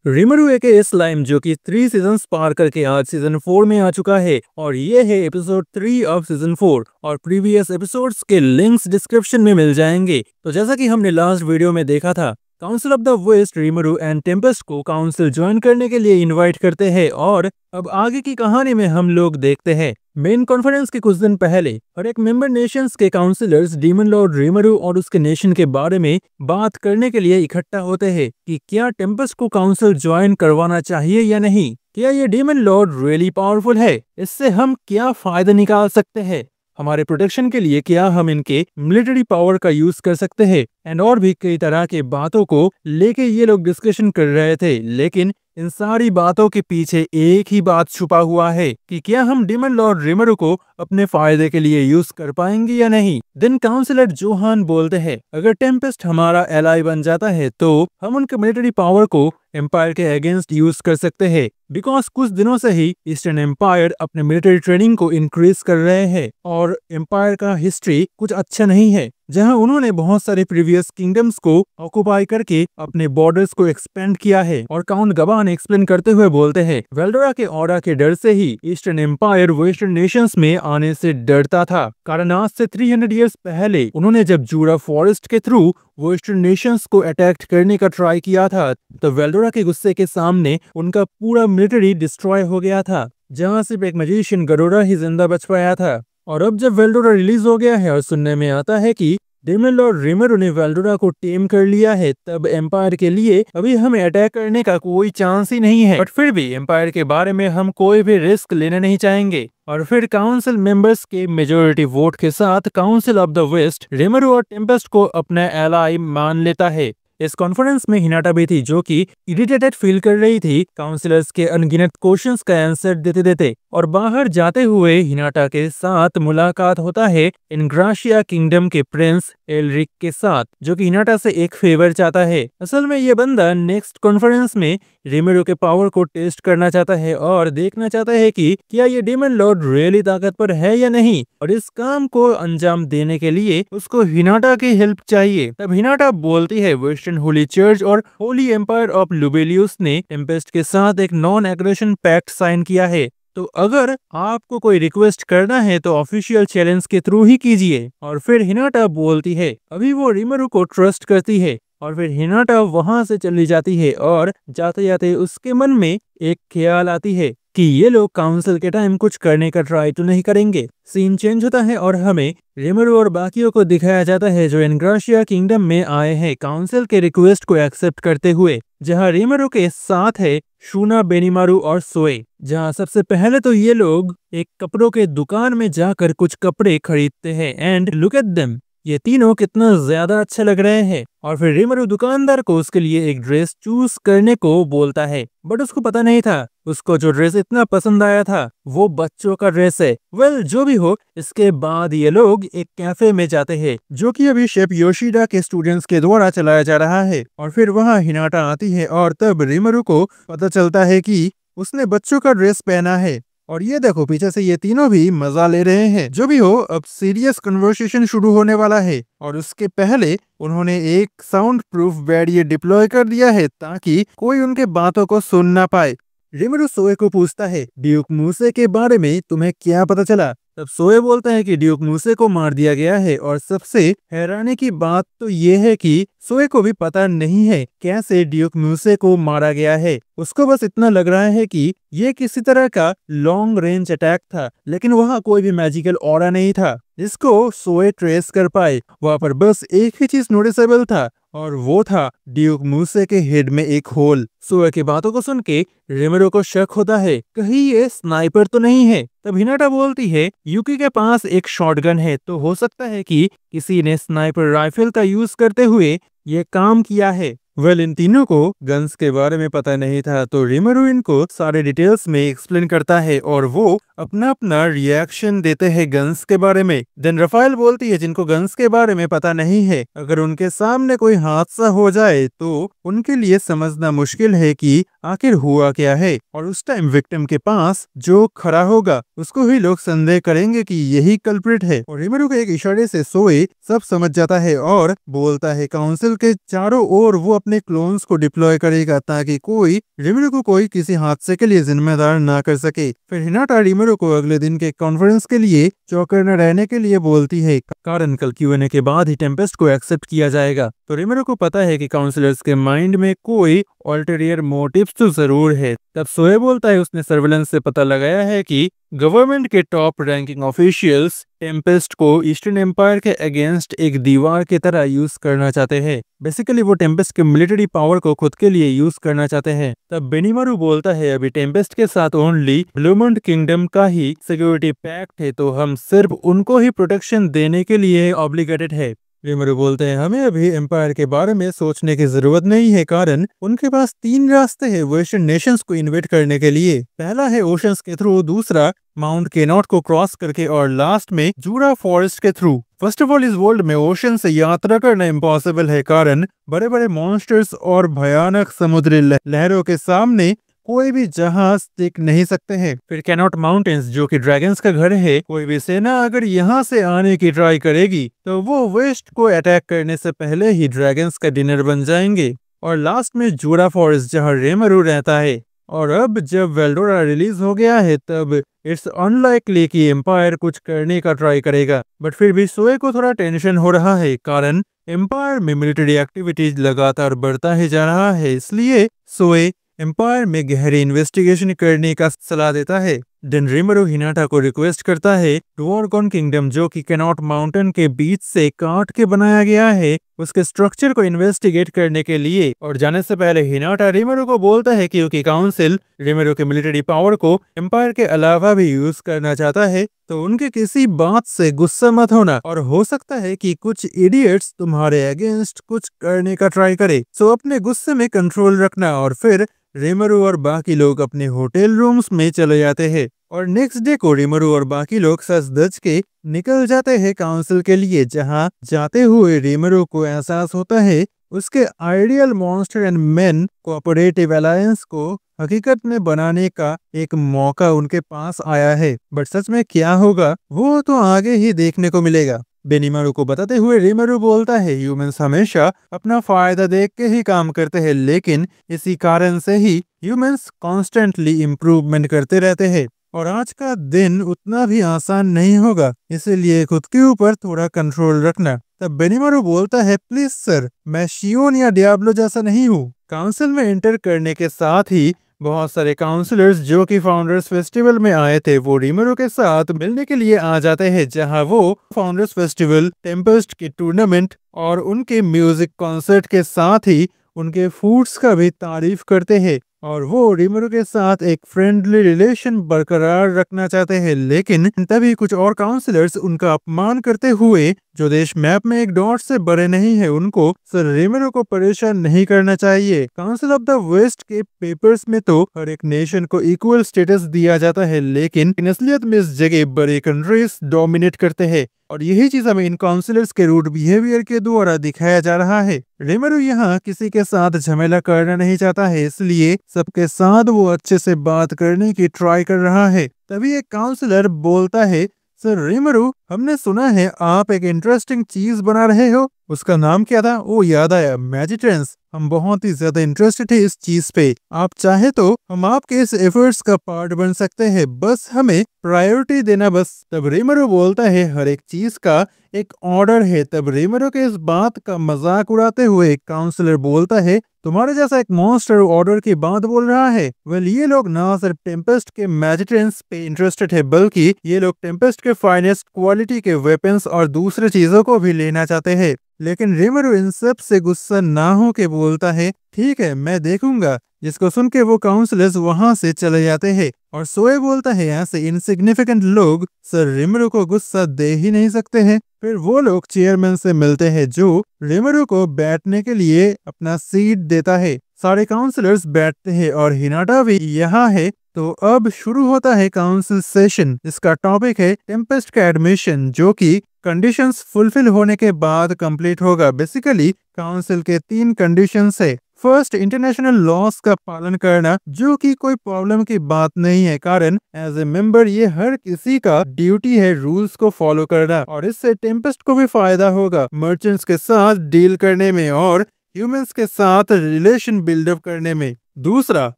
रिमरू एक स्लाइम जो कि 3 सीजन्स पार करके आज सीजन 4 में आ चुका है और ये है एपिसोड 3 ऑफ सीजन 4 और प्रीवियस एपिसोड्स के लिंक्स डिस्क्रिप्शन में मिल जाएंगे। तो जैसा कि हमने लास्ट वीडियो में देखा था, Council of the West Rimuru and Tempest को काउंसिल ज्वाइन करने के लिए इनवाइट करते हैं और अब आगे की कहानी में हम लोग देखते हैं मेन कॉन्फ्रेंस के कुछ दिन पहले और एक मेंबर नेशंस के काउंसिलर्स डीमन लॉर्ड रिमरू और उसके नेशन के बारे में बात करने के लिए इकट्ठा होते हैं कि क्या टेम्पेस्ट को काउंसिल ज्वाइन करवाना चाहिए या नहीं। क्या ये डीमन लॉर्ड रियली पावरफुल है? इससे हम क्या फायदा निकाल सकते हैं? हमारे प्रोटेक्शन के लिए क्या हम इनके मिलिट्री पावर का यूज कर सकते हैं? एंड और भी कई तरह के बातों को लेके ये लोग डिस्कशन कर रहे थे, लेकिन इन सारी बातों के पीछे एक ही बात छुपा हुआ है कि क्या हम डीमन लॉर्ड रिमरू को अपने फायदे के लिए यूज कर पाएंगे या नहीं। देन काउंसिलर जोहान बोलते हैं अगर टेम्पेस्ट हमारा एलाई बन जाता है तो हम उनके मिलिट्री पावर को एम्पायर के अगेंस्ट यूज कर सकते हैं, बिकॉज कुछ दिनों से ही ईस्टर्न एम्पायर अपने मिलिट्री ट्रेनिंग को इंक्रीज कर रहे हैं और एम्पायर का हिस्ट्री कुछ अच्छा नहीं है, जहां उन्होंने बहुत सारे प्रीवियस किंगडम्स को ऑक्युपाई करके अपने बॉर्डर्स को एक्सपेंड किया है। और काउंट गबान एक्सप्लेन करते हुए बोलते हैं वेल्डोरा के ऑर्डर के डर से ही ईस्टर्न एम्पायर वेस्टर्न नेशंस में आने से डरता था, कारण आज से 300 इयर्स पहले उन्होंने जब जूरा फॉरेस्ट के थ्रू वेस्टर्न नेशंस को अटैक करने का ट्राई किया था तो वेल्डोरा के गुस्से के सामने उनका पूरा मिलिट्री डिस्ट्रॉय हो गया था, जहां सिर्फ एक मैजिशियन गरोरा ही जिंदा बच पाया था। और अब जब वेल्डोरा रिलीज हो गया है और सुनने में आता है कि डीमन लॉर्ड रिमरू ने वेल्डोरा को टेम कर लिया है, तब एम्पायर के लिए अभी हमें अटैक करने का कोई चांस ही नहीं है। बट फिर भी एम्पायर के बारे में हम कोई भी रिस्क लेना नहीं चाहेंगे। और फिर काउंसिल मेंबर्स के मेजोरिटी वोट के साथ काउंसिल ऑफ द वेस्ट रिमरू और टेम्पेस्ट को अपना एलाई मान लेता है। इस कॉन्फ्रेंस में हिनाटा भी थी, जो कि इरिटेटेड फील कर रही थी काउंसिलर्स के अनगिनत क्वेश्चंस का आंसर देते देते। और बाहर जाते हुए हिनाटा के साथ मुलाकात होता है इनग्राशिया किंगडम के प्रिंस एलरिक के साथ, जो कि हिनाटा से एक फेवर चाहता है। असल में ये बंदा नेक्स्ट कॉन्फ्रेंस में रिमरू के पावर को टेस्ट करना चाहता है और देखना चाहता है कि क्या ये डीमन लॉर्ड रियली ताकतवर है या नहीं, और इस काम को अंजाम देने के लिए उसको हिनाटा की हेल्प चाहिए। तब हिनाटा बोलती है वेस्टर्न होली चर्च और होली एम्पायर ऑफ लुबेलियस ने टेम्पेस्ट के साथ एक नॉन एग्रेशन पैक्ट साइन किया है, तो अगर आपको कोई रिक्वेस्ट करना है तो ऑफिशियल चैलेंज के थ्रू ही कीजिए। और फिर हिनाटा बोलती है अभी वो रिमरू को ट्रस्ट करती है और फिर हिनाटा वहां से चली जाती है और जाते जाते उसके मन में एक ख्याल आती है कि ये लोग काउंसिल के टाइम कुछ करने का ट्राई तो नहीं करेंगे। सीन चेंज होता है और हमें रिमरू और बाकियों को दिखाया जाता है जो इनग्राशिया किंगडम में आए हैं काउंसिल के रिक्वेस्ट को एक्सेप्ट करते हुए, जहां रिमरू के साथ है शूना, बेनीमारू और सोए। जहां सबसे पहले तो ये लोग एक कपड़ों के दुकान में जाकर कुछ कपड़े खरीदते हैं एंड लुक एट देम, ये तीनों कितना ज्यादा अच्छे लग रहे हैं। और फिर रिमरू दुकानदार को उसके लिए एक ड्रेस चूज करने को बोलता है, बट उसको पता नहीं था उसको जो ड्रेस इतना पसंद आया था वो बच्चों का ड्रेस है। वेल जो भी हो, इसके बाद ये लोग एक कैफे में जाते हैं जो कि अभी शेफ योशिदा के स्टूडेंट्स के द्वारा चलाया जा रहा है। और फिर वहाँ हिनाटा आती है और तब रिमरू को पता चलता है कि उसने बच्चों का ड्रेस पहना है। और ये देखो पीछे से ये तीनों भी मजा ले रहे हैं। जो भी हो, अब सीरियस कन्वर्सेशन शुरू होने वाला है और उसके पहले उन्होंने एक साउंड प्रूफ बैरियर डिप्लॉय कर दिया है ताकि कोई उनके बातों को सुन ना पाए। रिमरू सोए को पूछता है ड्यूक मूसे के बारे में तुम्हें क्या पता चला? तब सोए बोलता है कि ड्यूक मूसे को मार दिया गया है और सबसे हैरानी की बात तो ये है कि सोए को भी पता नहीं है कैसे ड्यूक मूसे को मारा गया है। उसको बस इतना लग रहा है कि ये किसी तरह का लॉन्ग रेंज अटैक था, लेकिन वहाँ कोई भी मैजिकल ऑरा नहीं था जिसको सोए ट्रेस कर पाए। वहाँ पर बस एक ही चीज नोटिसेबल था और वो था ड्यूक मूसे के हेड में एक होल। सोए की बातों को सुन के रिमरू को शक होता है कहीं ये स्नाइपर तो नहीं है। तब हिनाटा बोलती है यूकी के पास एक शॉटगन है, तो हो सकता है कि किसी ने स्नाइपर राइफल का यूज करते हुए ये काम किया है। वेल इन तीनों को गन्स के बारे में पता नहीं था, तो रिमरू इनको सारे डिटेल्स में एक्सप्लेन करता है और वो अपना अपना रिएक्शन देते हैं गन्स के बारे में। देन रफाइल बोलती है जिनको गन्स के बारे में पता नहीं है, अगर उनके सामने कोई हादसा हो जाए तो उनके लिए समझना मुश्किल है कि आखिर हुआ क्या है। और उस टाइम विक्टिम के पास जो खड़ा होगा उसको ही लोग संदेह करेंगे कि यही कल्प्रिट है। और रिमेरो के एक इशारे से सोए सब समझ जाता है और बोलता है काउंसिल के चारों ओर वो अपने क्लोन्स को डिप्लॉय करेगा ताकि कोई रिमेरो को कोई किसी हादसे के लिए जिम्मेदार ना कर सके। फिर हिनाटा रिमेरो को अगले दिन के कॉन्फ्रेंस के लिए चौकन्ना न रहने के लिए बोलती है, कारण कल क्यूएनए के बाद ही टेम्पेस्ट को एक्सेप्ट किया जाएगा। तो रिमेरो को पता है कि काउंसिलर्स के माइंड में कोई अल्टीरियर मोटिव्स तो जरूर है। तब सोए बोलता है उसने सर्वेलेंस से पता लगाया है कि गवर्नमेंट के टॉप रैंकिंग ऑफिशियल्स टेम्पेस्ट को ईस्टर्न एम्पायर के अगेंस्ट एक दीवार की तरह यूज करना चाहते हैं। बेसिकली वो टेम्पेस्ट के मिलिट्री पावर को खुद के लिए यूज करना चाहते हैं। तब बेनिमारू बोलता है अभी टेम्पेस्ट के साथ ओनली ब्लूमंड किंगडम का ही सिक्योरिटी पैक्ट है, तो हम सिर्फ उनको ही प्रोटेक्शन देने के लिए ऑब्लिगेटेड है। रिमेरो बोलते हैं हमें अभी एम्पायर के बारे में सोचने की जरूरत नहीं है, कारण उनके पास 3 रास्ते हैं वेस्टर्न नेशंस को इन्वेट करने के लिए। पहला है ओशंस के थ्रू, दूसरा माउंट केनॉट को क्रॉस करके और लास्ट में जूरा फॉरेस्ट के थ्रू। फर्स्ट ऑफ ऑल इस वर्ल्ड में ओशन से यात्रा करना इम्पॉसिबल है, कारण बड़े बड़े मॉन्स्टर्स और भयानक समुद्री लहरों के सामने कोई भी जहाज टिक नहीं सकते हैं। फिर कैनॉट माउंटेन्स जो कि ड्रैगन्स का घर है, कोई भी सेना अगर यहाँ से आने की ट्राई करेगी तो वो वेस्ट को अटैक करने से पहले ही ड्रैगन्स का डिनर बन जाएंगे। और लास्ट में जूरा फॉरेस्ट जहाँ रेमरू रहता है। और अब जब वेल्डोरा रिलीज हो गया है तब इट्स अनलाइकली कि एम्पायर कुछ करने का ट्राई करेगा। बट फिर भी सोए को थोड़ा टेंशन हो रहा है, कारण एम्पायर में मिलिट्री एक्टिविटीज लगातार बढ़ता ही जा रहा है। इसलिए सोए एम्पायर में गहरी इन्वेस्टिगेशन करने का सलाह देता है। देन रिमेरो हिनाटा को रिक्वेस्ट करता है डवार्गन किंगडम जो कि कैनॉट माउंटेन के बीच से काट के बनाया गया है उसके स्ट्रक्चर को इन्वेस्टिगेट करने के लिए। और जाने से पहले हिनाटा रिमेरो को बोलता है क्योंकि काउंसिल रिमेरो के मिलिट्री पावर को एम्पायर के अलावा भी यूज करना चाहता है, तो उनके किसी बात से गुस्सा मत होना, और हो सकता है कि कुछ इडियट्स तुम्हारे अगेंस्ट कुछ करने का ट्राई करे। सो अपने गुस्से में कंट्रोल रखना। और फिर रिमेरो और बाकी लोग अपने होटल रूम्स में चले जाते हैं। और नेक्स्ट डे को रिमेरो और बाकी लोग सज धज के निकल जाते हैं काउंसिल के लिए, जहां जाते हुए रिमेरो को एहसास होता है उसके ideal monster and main cooperative alliance को हकीकत में बनाने का एक मौका उनके पास आया है। बट सच में क्या होगा वो तो आगे ही देखने को मिलेगा। बेनिमारू को बताते हुए रिमेरो बोलता है ह्यूमंस हमेशा अपना फायदा देख के ही काम करते हैं, लेकिन इसी कारण से ही ह्यूमंस कॉन्स्टेंटली इम्प्रूवमेंट करते रहते हैं। और आज का दिन उतना भी आसान नहीं होगा, इसीलिए खुद के ऊपर थोड़ा कंट्रोल रखना। तब बेनिमारू बोलता है प्लीज सर, मैं शियोन या डियाब्लो जैसा नहीं हूँ। काउंसिल में एंटर करने के साथ ही बहुत सारे काउंसलर्स जो कि फाउंडर्स फेस्टिवल में आए थे वो रिमेरो के साथ मिलने के लिए आ जाते हैं, जहां वो फाउंडर्स फेस्टिवल, टेम्पेस्ट की टूर्नामेंट और उनके म्यूजिक कॉन्सर्ट के साथ ही उनके फूड्स का भी तारीफ करते हैं। और वो रिमेरो के साथ एक फ्रेंडली रिलेशन बरकरार रखना चाहते हैं, लेकिन तभी कुछ और काउंसलर्स उनका अपमान करते हुए, जो देश मैप में एक डॉट से बड़े नहीं है, उनको सर रिमेरो को परेशान नहीं करना चाहिए। काउंसिल ऑफ द वेस्ट के पेपर्स में तो हर एक नेशन को इक्वल स्टेटस दिया जाता है, लेकिन असलियत में इस जगह बड़े कंट्रीज डोमिनेट करते हैं। और यही चीज हमें इन काउंसलर्स के रूड बिहेवियर के द्वारा दिखाया जा रहा है। रिमेरो यहाँ किसी के साथ झमेला करना नहीं चाहता है, इसलिए सबके साथ वो अच्छे से बात करने की ट्राई कर रहा है। तभी एक काउंसलर बोलता है सर रिमेरो, हमने सुना है आप एक इंटरेस्टिंग चीज बना रहे हो, उसका नाम क्या था? ओ याद आया, मैजिट्रेंस। हम बहुत ही ज्यादा इंटरेस्टेड है इस चीज पे। आप चाहे तो हम आपके इस एफर्ट्स का पार्ट बन सकते हैं, बस हमें प्रायोरिटी देना बस। तब रिमेरो बोलता है हर एक चीज का एक ऑर्डर है। तब रिमेरो के इस बात का मजाक उड़ाते हुए काउंसलर बोलता है तुम्हारे जैसा एक मॉन्स्टर ऑर्डर की बात बोल रहा है। वेल ये लोग ना सिर्फ टेम्पेस्ट के मैजिट्रेंस पे इंटरेस्टेड है, बल्कि ये लोग टेम्पेस्ट के फाइनेस्ट क्वालिटी के वेपन्स और दूसरे चीजों को भी लेना चाहते हैं। लेकिन रिमेरो इन सब से गुस्सा ना हो के बोलता है ठीक है मैं देखूंगा, जिसको सुन के वो काउंसलर्स वहां से चले जाते हैं। और सोए बोलता है ऐसे इनसिग्निफिकेंट लोग सर रिमेरो को गुस्सा दे ही नहीं सकते हैं। फिर वो लोग चेयरमैन से मिलते हैं जो रिमेरो को बैठने के लिए अपना सीट देता है। सारे काउंसलर्स बैठते हैं और हिनाटा भी यहाँ है। तो अब शुरू होता है काउंसिल सेशन, जिसका टॉपिक है टेम्पेस्ट का एडमिशन, जो कि कंडीशंस फुलफिल होने के बाद कंप्लीट होगा। बेसिकली काउंसिल के 3 कंडीशंस है। फर्स्ट, इंटरनेशनल लॉस का पालन करना, जो कि कोई प्रॉब्लम की बात नहीं है, कारण एज ए मेंबर ये हर किसी का ड्यूटी है रूल्स को फॉलो करना, और इससे टेम्पेस्ट को भी फायदा होगा मर्चेंट्स के साथ डील करने में और ह्यूमंस के साथ रिलेशन बिल्डअप करने में। दूसरा,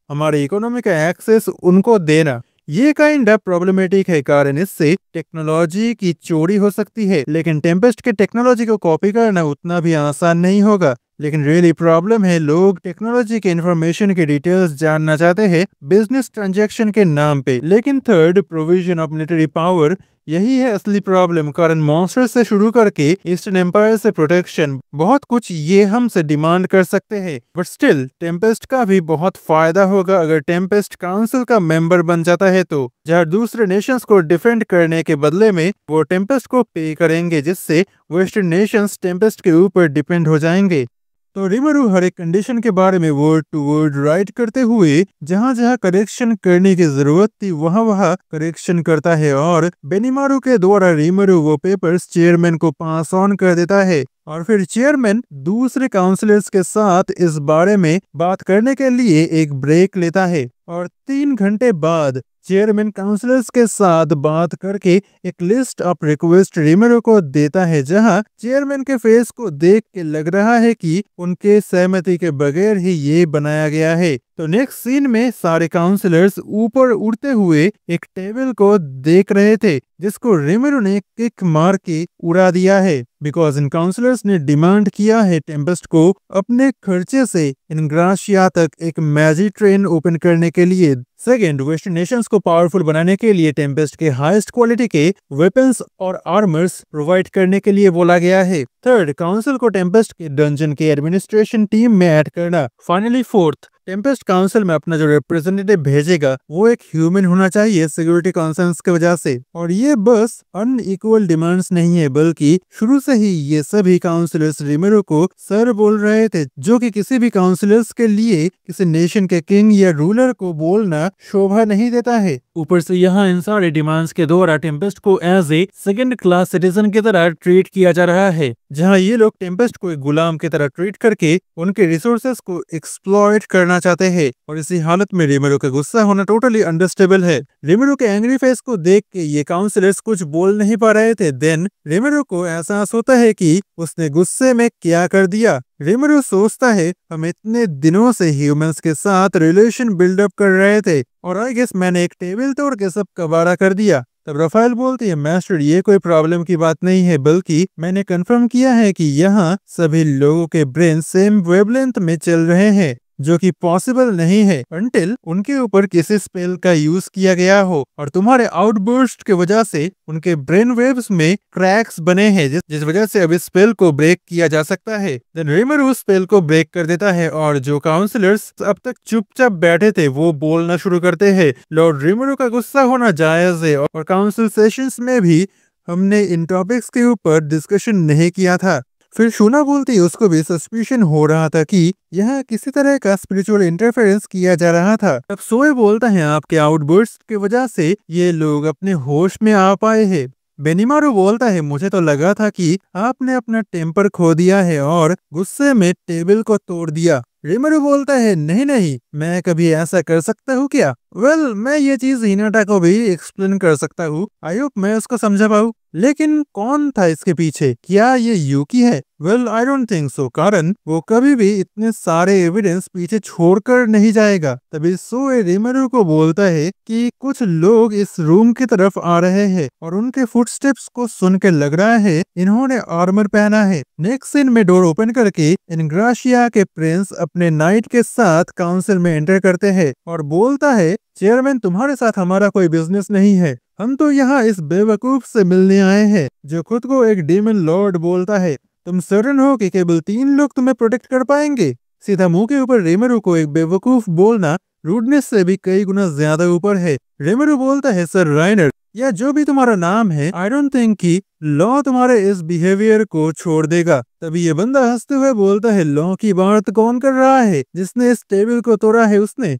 हमारे इकोनॉमी का एक्सेस उनको देना, ये काइंड ऑफ प्रॉब्लमेटिक है, कारण इससे टेक्नोलॉजी की चोरी हो सकती है, लेकिन टेम्पेस्ट के टेक्नोलॉजी को कॉपी करना उतना भी आसान नहीं होगा। लेकिन रियली प्रॉब्लम है, लोग टेक्नोलॉजी के इंफॉर्मेशन के डिटेल्स जानना चाहते हैं बिजनेस ट्रांजैक्शन के नाम पे। लेकिन third, provision of military power, यही है असली प्रॉब्लम, कारण मॉन्स्टर से शुरू करके ईस्टर्न एम्पायर से प्रोटेक्शन, बहुत कुछ ये हमसे डिमांड कर सकते हैं। बट स्टिल टेम्पेस्ट का भी बहुत फायदा होगा अगर टेम्पेस्ट काउंसिल का मेंबर बन जाता है, तो जहाँ दूसरे नेशंस को डिफेंड करने के बदले में वो टेम्पेस्ट को पे करेंगे, जिससे वेस्टर्न नेशंस टेम्पेस्ट के ऊपर डिपेंड हो जाएंगे। तो रिमरू हर एक कंडीशन के बारे में वर्ड टू वर्ड राइट करते हुए जहाँ जहाँ करेक्शन करने की जरूरत थी वहाँ वहाँ करेक्शन करता है, और बेनिमारू के द्वारा रिमरू वो पेपर्स चेयरमैन को पास ऑन कर देता है, और फिर चेयरमैन दूसरे काउंसलर्स के साथ इस बारे में बात करने के लिए एक ब्रेक लेता है, और 3 घंटे बाद चेयरमैन काउंसलर्स के साथ बात करके एक लिस्ट ऑफ रिक्वेस्ट रिमरू को देता है, जहां चेयरमैन के फेस को देख के लग रहा है कि उनके सहमति के बगैर ही ये बनाया गया है। तो नेक्स्ट सीन में सारे काउंसलर्स ऊपर उड़ते हुए एक टेबल को देख रहे थे, जिसको रिमरू ने किक मार के उड़ा दिया है, बिकॉज इन काउंसलर्स ने डिमांड किया है टेम्पेस्ट को अपने खर्चे से इनग्राशिया तक एक मैजिक ट्रेन ओपन करने के लिए। सेकेंड, वेस्टर्न नेशंस को पावरफुल बनाने के लिए टेम्पेस्ट के हाईएस्ट क्वालिटी के वेपन्स और आर्मर्स प्रोवाइड करने के लिए बोला गया है। थर्ड, काउंसिल को टेम्पेस्ट के डंजन के एडमिनिस्ट्रेशन टीम में ऐड करना। फाइनली फोर्थ, टेम्पेस्ट काउंसिल में अपना जो रिप्रेजेंटेटिव भेजेगा वो एक ह्यूमन होना चाहिए सिक्योरिटी कंसर्न्स की वजह से, और ये बस अनइक्वल डिमांड्स नहीं है, बल्कि शुरू से ही ये सभी काउंसिलर्स रिमेरो को सर बोल रहे थे, जो कि किसी भी काउंसिलर्स के लिए किसी नेशन के किंग या रूलर को बोलना शोभा नहीं देता है। ऊपर से यहाँ इन सारे डिमांड्स के द्वारा टेम्पेस्ट को as a second class citizen की तरह ट्रीट किया जा रहा है, जहाँ ये लोग टेम्पेस्ट को एक गुलाम की तरह ट्रीट करके उनके रिसोर्सेस को एक्सप्लॉइट करना चाहते हैं। और इसी हालत में रिमेरो का गुस्सा होना टोटली अंडरस्टेबल है। रिमेरो के एंग्री फेस को देख के ये काउंसलर्स कुछ बोल नहीं पा रहे थे। देन रिमेरो को एहसास होता है कि उसने गुस्से में क्या कर दिया। रिमेरो सोचता है हम इतने दिनों से ह्यूमंस के साथ रिलेशन बिल्डअप कर रहे थे और आई गेस मैंने एक टेबल तोड़ के सब कबाड़ा कर दिया। तब रफाइल बोलती है मास्टर ये कोई प्रॉब्लम की बात नहीं है, बल्कि मैंने कंफर्म किया है कि यहाँ सभी लोगों के ब्रेन सेम वेवलेंथ में चल रहे हैं, जो कि पॉसिबल नहीं है अंटिल उनके ऊपर किसी स्पेल का यूज किया गया हो और तुम्हारे आउटबर्स्ट की वजह से उनके ब्रेन वेव्स में क्रैक्स बने हैं, जिस वजह से अब इस स्पेल को ब्रेक किया जा सकता है। देन रिमेरो उस स्पेल को ब्रेक कर देता है और जो काउंसलर्स अब तक चुपचाप बैठे थे वो बोलना शुरू करते हैं। लॉर्ड रिमेरो का गुस्सा होना जायज है और काउंसिल सेशंस में भी हमने इन टॉपिक्स के ऊपर डिस्कशन नहीं किया था। फिर शूना बोलती उसको भी सस्पिशन हो रहा था कि यहाँ किसी तरह का स्पिरिचुअल इंटरफेरेंस किया जा रहा था। अब सोए बोलता है आपके आउटबर्स्ट की वजह से ये लोग अपने होश में आ पाए हैं। बेनिमारू बोलता है मुझे तो लगा था कि आपने अपना टेम्पर खो दिया है और गुस्से में टेबल को तोड़ दिया। रिमेरो बोलता है नहीं नहीं, मैं कभी ऐसा कर सकता हूँ क्या? मैं ये चीज हिनाटा को भी एक्सप्लेन कर सकता हूँ। आई होप मैं उसको समझा पाऊँ। लेकिन कौन था इसके पीछे? क्या ये यूकी है? आई डोंट थिंक सो, कारण वो कभी भी इतने सारे एविडेंस पीछे छोड़कर नहीं जाएगा। तभी सोए रिमेरो को बोलता है कि कुछ लोग इस रूम की तरफ आ रहे हैं और उनके फुटस्टेप्स को सुन के लग रहा है इन्होंने आर्मर पहना है। नेक्स्ट सीन में डोर ओपन करके इनग्राशिया के प्रिंस अपने नाइट के साथ काउंसिल में एंटर करते हैं और बोलता है चेयरमैन तुम्हारे साथ हमारा कोई बिजनेस नहीं है, हम तो यहाँ इस बेवकूफ से मिलने आए हैं जो खुद को एक डीमन लॉर्ड बोलता है। तुम सर्टन हो कि केवल 3 लोग तुम्हें प्रोटेक्ट कर पाएंगे? सीधा मुंह के ऊपर रिमेरो को एक बेवकूफ बोलना रूडनेस से भी कई गुना ज्यादा ऊपर है। रिमेरो बोलता है सर राइनर या जो भी तुम्हारा नाम है, आई डोंट थिंक कि लॉ तुम्हारे इस बिहेवियर को छोड़ देगा। तभी ये बंदा हंसते हुए बोलता है लॉ की बात कौन कर रहा है? जिसने इस टेबल को तोड़ा है उसने,